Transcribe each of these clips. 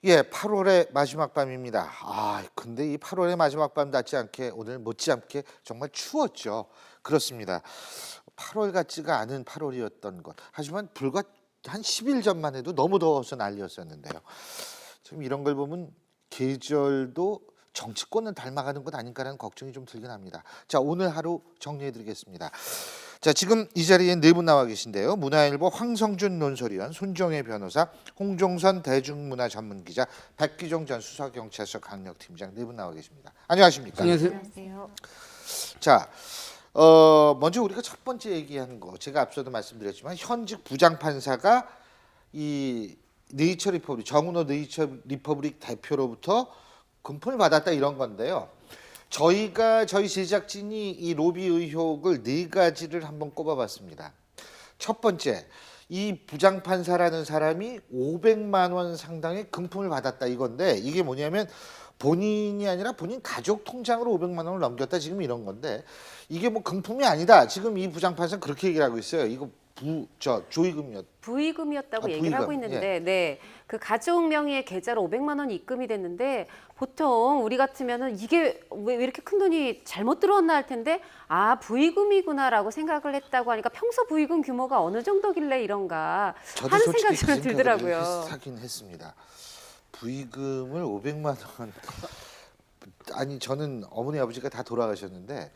예, 8월의 마지막 밤입니다. 근데 이 8월의 마지막 밤 같지 않게 오늘 못지않게 정말 추웠죠. 그렇습니다. 8월 같지가 않은 8월이었던 것. 하지만 불과 한 10일 전만 해도 너무 더워서 난리였었는데요. 지금 이런 걸 보면 계절도 정치권을 닮아가는 것 아닌가라는 걱정이 좀 들긴 합니다. 자, 오늘 하루 정리해 드리겠습니다. 자, 지금 이 자리에 네 분 나와 계신데요. 문화일보 황성준 논설위원, 손정혜 변호사, 홍종선 대중문화 전문기자, 백기종 전 수서경찰서 강력팀장 네 분 나와 계십니다. 안녕하십니까? 안녕하세요. 자, 먼저 우리가 첫 번째 얘기한 거 제가 앞서도 말씀드렸지만 현직 부장판사가 이 네이처 리퍼블릭 정은호 네이처 리퍼블릭 대표로부터 금품을 받았다 이런 건데요. 저희 제작진이 이 로비 의혹을 네 가지를 한번 꼽아봤습니다. 첫 번째, 이 부장판사라는 사람이 500만 원 상당의 금품을 받았다 이건데 이게 뭐냐면 본인이 아니라 본인 가족 통장으로 500만 원을 넘겼다 지금 이런 건데 이게 뭐 금품이 아니다. 지금 이 부장판사는 그렇게 얘기를 하고 있어요. 이거 부의금이었다고 얘기를 부의금. 하고 있는데, 네, 그 가족 명의의 계좌로 500만 원이 입금이 됐는데 보통 우리 같으면은 이게 왜 이렇게 큰 돈이 잘못 들어왔나 할 텐데 부의금이구나라고 생각을 했다고 하니까 평소 부의금 규모가 어느 정도길래 이런가 저도 하는 솔직히 생각이 좀 들더라고요. 비슷하긴 했습니다. 부의금을 500만 원. 아니 저는 어머니 아버지가 다 돌아가셨는데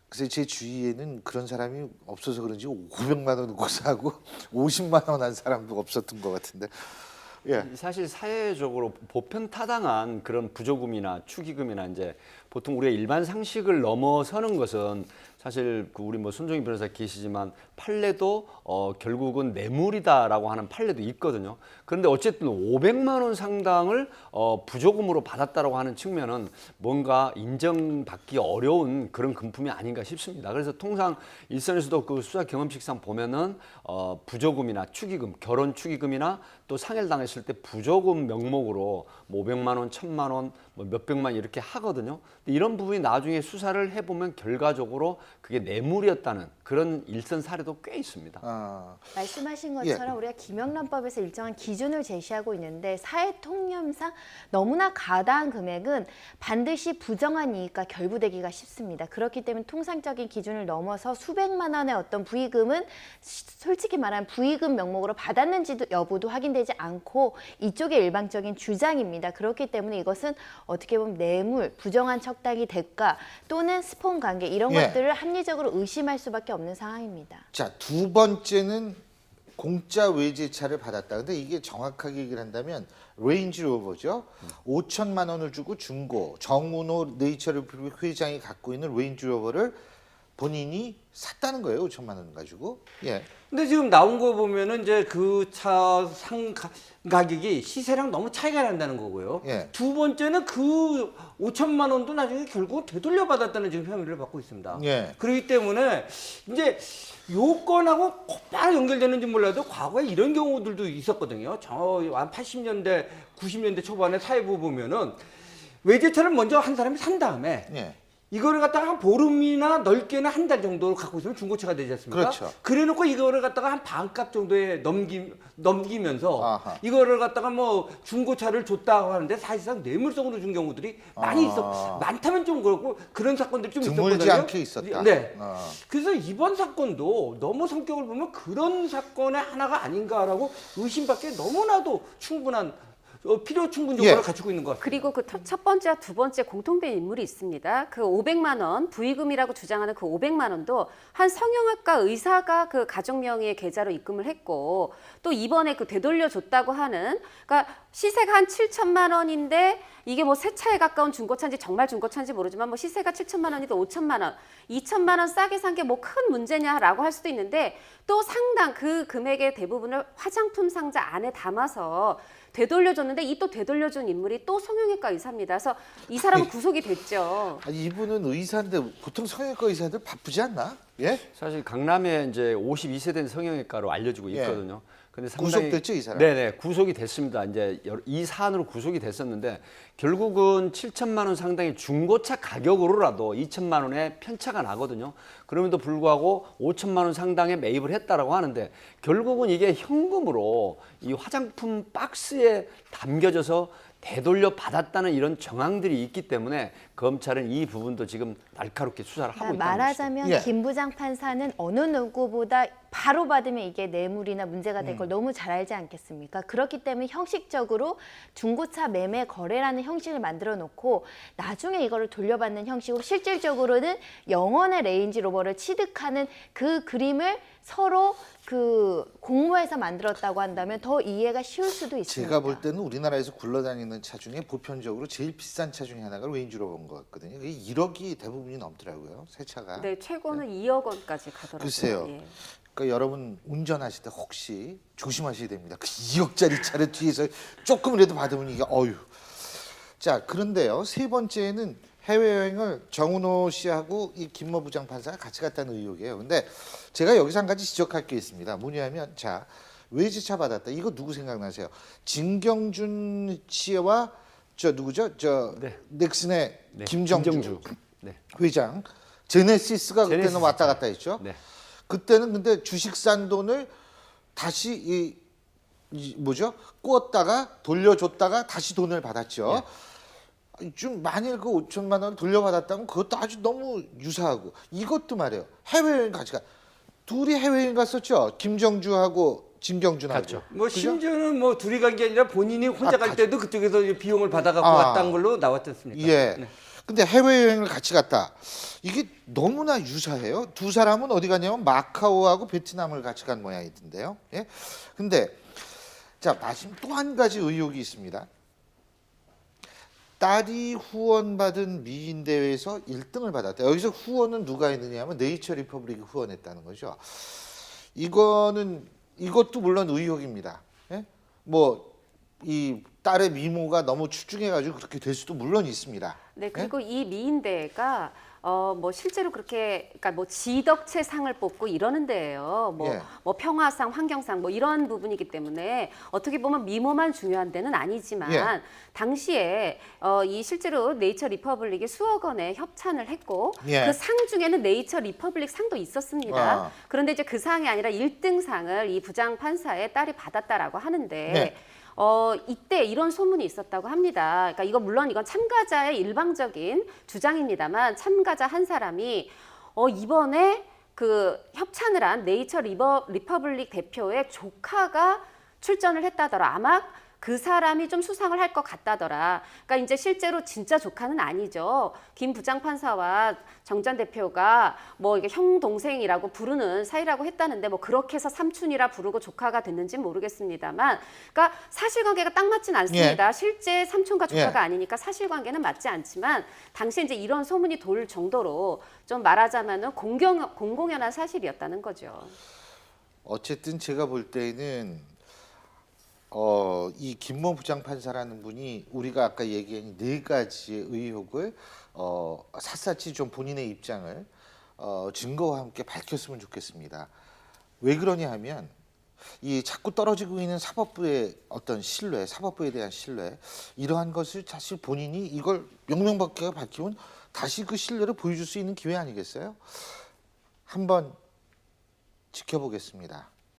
그래서 제 주위에는 그런 사람이 없어서 그런지 500만 원 고사하고 50만 원 한 사람도 없었던 것 같은데. 예. 사실 사회적으로 보편타당한 그런 부조금이나 축의금이나 이제 보통 우리가 일반 상식을 넘어서는 것은 사실 우리 뭐 손정희 변호사 계시지만 판례도 결국은 뇌물이다라고 하는 판례도 있거든요. 그런데 어쨌든 500만 원 상당을 부조금으로 받았다라고 하는 측면은 뭔가 인정받기 어려운 그런 금품이 아닌가 싶습니다. 그래서 통상 일선에서도 그 수사 경험칙상 보면은 부조금이나 축의금, 결혼 축의금이나 또 상해를 당했을 때 부조금 명목으로 뭐 500만 원, 1000만 원, 뭐 몇백만 이렇게 하거든요. 근데 이런 부분이 나중에 수사를 해보면 결과적으로 그게 뇌물이었다는 그런 일선 사례도 꽤 있습니다. 말씀하신 것처럼 우리가 김영란법에서 일정한 기준을 제시하고 있는데 사회통념상 너무나 과다한 금액은 반드시 부정한 이익과 결부되기가 쉽습니다. 그렇기 때문에 통상적인 기준을 넘어서 수백만 원의 어떤 부의금은 솔직히 말하면 부의금 명목으로 받았는지도 여부도 확인되지 않고 이쪽의 일방적인 주장입니다. 그렇기 때문에 이것은 어떻게 보면 뇌물, 부정한 척당이 대가 또는 스폰 관계 이런 것들을 합리적으로 의심할 수밖에 없는 상황입니다. 자, 두 번째는 공짜 외제차를 받았다. 근데 이게 정확하게 얘기를 한다면 레인지로버죠. 5천만 원을 주고 중고 정은호 네이처리퍼블릭 회장이 갖고 있는 레인지로버를 본인이 샀다는 거예요. 5천만 원 가지고. 예. 근데 지금 나온 거 보면은 이제 그 차 가격이 시세랑 너무 차이가 난다는 거고요. 예. 두 번째는 그 5천만 원도 나중에 결국 되돌려 받았다는 지금 혐의를 받고 있습니다. 예. 그렇기 때문에 이제 요건하고 곧바로 연결되는지 몰라도 과거에 이런 경우들도 있었거든요. 한 80년대, 90년대 초반에 사회부 보면은 외제차를 먼저 한 사람이 산 다음에 예. 이거를 갖다가 한 보름이나 넓게는 한 달 정도 갖고 있으면 중고차가 되지 않습니까? 그렇죠. 그래놓고 이거를 갖다가 한 반값 정도에 넘기면서 아하. 이거를 갖다가 뭐 중고차를 줬다고 하는데 사실상 뇌물성으로 준 경우들이 많이 많다면 좀 그렇고 그런 사건들이 좀 드물지 있었거든요. 않게 있었다. 네. 그래서 이번 사건도 너무 성격을 보면 그런 사건의 하나가 아닌가라고 의심밖에 너무나도 충분한 필요 충분 조건을 갖추고 있는 것 같아요. 그리고 그 첫 번째와 두 번째 공통된 인물이 있습니다. 그 500만 원, 부의금이라고 주장하는 그 500만 원도 한 성형외과 의사가 그 가족 명의의 계좌로 입금을 했고 또 이번에 그 되돌려줬다고 하는 그러니까 시세가 한 7천만 원인데 이게 뭐 새 차에 가까운 중고차인지 정말 중고차인지 모르지만 뭐 시세가 7천만 원이든 5천만 원, 2천만 원 싸게 산 게 뭐 큰 문제냐라고 할 수도 있는데 또 상당 그 금액의 대부분을 화장품 상자 안에 담아서 되돌려줬는데 이 또 되돌려준 인물이 또 성형외과 의사입니다. 그래서 이 사람은 구속이 됐죠. 아니, 이분은 의사인데 보통 성형외과 의사들 바쁘지 않나? 예? 사실 강남에 이제 52세 된 성형외과로 알려지고 예. 있거든요. 근데 구속됐죠, 이 사람? 네네, 구속이 됐습니다. 이제 이 사안으로 구속이 됐었는데 결국은 7천만 원 상당의 중고차 가격으로라도 2천만 원의 편차가 나거든요. 그럼에도 불구하고 5천만 원 상당의 매입을 했다라고 하는데 결국은 이게 현금으로 이 화장품 박스에 담겨져서 되돌려 받았다는 이런 정황들이 있기 때문에 검찰은 이 부분도 지금 날카롭게 수사를 하고 있다는 것이죠. 말하자면 예. 김 부장 판사는 어느 누구보다 바로 받으면 이게 뇌물이나 문제가 될 걸 너무 잘 알지 않겠습니까? 그렇기 때문에 형식적으로 중고차 매매 거래라는 형식을 만들어 놓고 나중에 이거를 돌려받는 형식으로 실질적으로는 영원의 레인지로버를 취득하는 그 그림을 서로 그 공모해서 만들었다고 한다면 더 이해가 쉬울 수도 있습니다. 제가 볼 때는 우리나라에서 굴러다니는 차 중에 보편적으로 제일 비싼 차 중에 하나가 레인지로버인 것 같거든요. 그게 1억이 대부분이 넘더라고요. 새 차가. 네, 최고는 2억 원까지 가더라고요. 글쎄요. 예. 그러니까 여러분 운전하실 때 혹시 조심하셔야 됩니다. 그 2억짜리 차를 뒤에서 조금이라도 받으면 이게 어휴. 자, 그런데요. 세 번째는 해외여행을 정은호 씨하고 이 김모 부장판사가 같이 갔다는 의혹이에요. 근데 제가 여기서 한 가지 지적할 게 있습니다. 뭐냐면 자, 외제차 받았다. 이거 누구 생각나세요? 진경준 씨와 저 누구죠? 저 네. 넥슨의 네, 김정주 네. 회장. 제네시스가 그때는 제네시스 왔다 차. 갔다 했죠. 네. 그때는 근데 주식 산 돈을 다시 이 뭐죠? 꾸었다가 돌려줬다가 다시 돈을 받았죠. 좀 만일 그 5천만 원 돌려받았다면 그것도 아주 너무 유사하고 이것도 말이에요. 해외여행 같이 가. 둘이 해외여행 갔었죠. 김정주하고 진경준하고. 갔죠. 뭐 그죠? 심지어는 뭐 둘이 간 게 아니라 본인이 혼자 갈 때도 그쪽에서 이제 비용을 받아갖고 아. 갔다는 걸로 나왔지 않습니까? 예. 네. 근데 해외여행을 같이 갔다. 이게 너무나 유사해요. 두 사람은 어디 갔냐면 마카오하고 베트남을 같이 간 모양이던데요. 예. 근데 자, 마침 또 한 가지 의혹이 있습니다. 딸이 후원받은 미인 대회에서 1등을 받았다. 여기서 후원은 누가 했느냐면 네이처 리퍼블릭이 후원했다는 거죠. 이것도 물론 의혹입니다. 예? 뭐 이 딸의 미모가 너무 출중해가지고 그렇게 될 수도 물론 있습니다. 네, 그리고 이 미인대회가 뭐 실제로 그렇게 그러니까 뭐 지덕체 상을 뽑고 이러는 데예요. 뭐, 예. 뭐 평화상, 환경상 뭐 이런 부분이기 때문에 어떻게 보면 미모만 중요한 데는 아니지만 예. 당시에 이 실제로 네이처 리퍼블릭이 수억 원의 협찬을 했고 예. 그 상 중에는 네이처 리퍼블릭 상도 있었습니다. 아. 그런데 이제 그 상이 아니라 1등 상을 이 부장 판사의 딸이 받았다라고 하는데 네. 이때 이런 소문이 있었다고 합니다. 그러니까 이거 물론 이건 참가자의 일방적인 주장입니다만 참가자 한 사람이 이번에 그 협찬을 한 네이처 리퍼블릭 대표의 조카가 출전을 했다더라. 아마 그 사람이 좀 수상을 할 것 같다더라. 그러니까 이제 실제로 진짜 조카는 아니죠. 김 부장판사와 정 전 대표가 뭐 이게 형 동생이라고 부르는 사이라고 했다는데 뭐 그렇게 해서 삼촌이라 부르고 조카가 됐는지는 모르겠습니다만, 그러니까 사실관계가 딱 맞진 않습니다. 실제 삼촌과 조카가 아니니까 사실관계는 맞지 않지만 당시에 이제 이런 소문이 돌 정도로 좀 말하자면은 공공연한 사실이었다는 거죠. 어쨌든 제가 볼 때는 이 김모 부장판사라는 분이 우리가 아까 얘기한 네 가지의 의혹을 샅샅이 좀 본인의 입장을 증거와 함께 밝혔으면 좋겠습니다. 왜 그러냐 하면 이 자꾸 떨어지고 있는 사법부의 어떤 신뢰, 사법부에 대한 신뢰, 이러한 것을 사실 본인이 이걸 명명백백하게 밝히면 다시 그 신뢰를 보여줄 수 있는 기회 아니겠어요? 한번 지켜보겠습니다.